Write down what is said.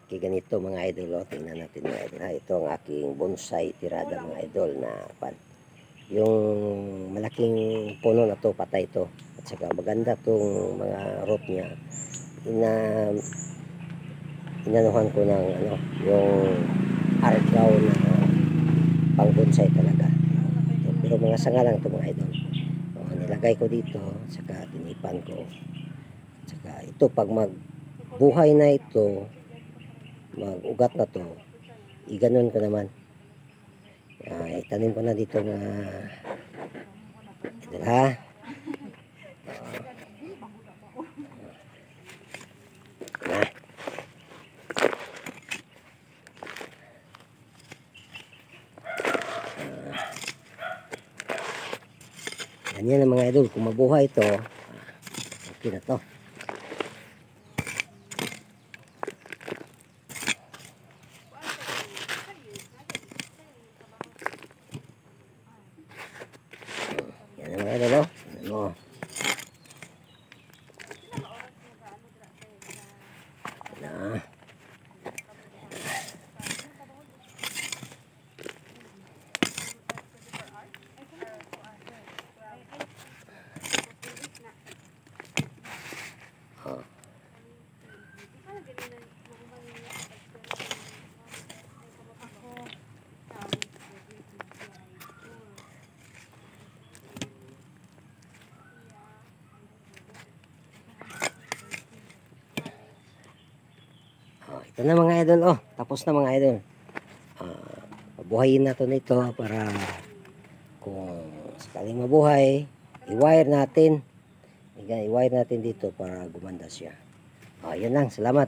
Kaya ganito mga idol, oh. Tingnan natin mga idol. Ha? Ito ang aking bonsai tirada mga idol na pan. Yung malaking puno na to, patay to. At saka maganda tong mga root niya. Inanuhan ko ng ano, yung argaw na pang bonsai talaga. Ito, pero mga sanga lang to mga idol. Oh, nilagay ko dito, saka tinipan ko. Saka ito pag magbuhay na ito, mag-ugat na to, iganon ko naman. Itanim ko na dito na ito ha. Ganyan ang mga idol, kung mabuhay ito, okay na to. Yan ang mga idol, oh. Ano? Na. Oh. Ito na mga idol, oh. Tapos na mga idol. Pabuhayin na to nito para kung sakaling mabuhay, i-wire natin. I-wire natin dito para gumanda siya. Yan lang. Salamat.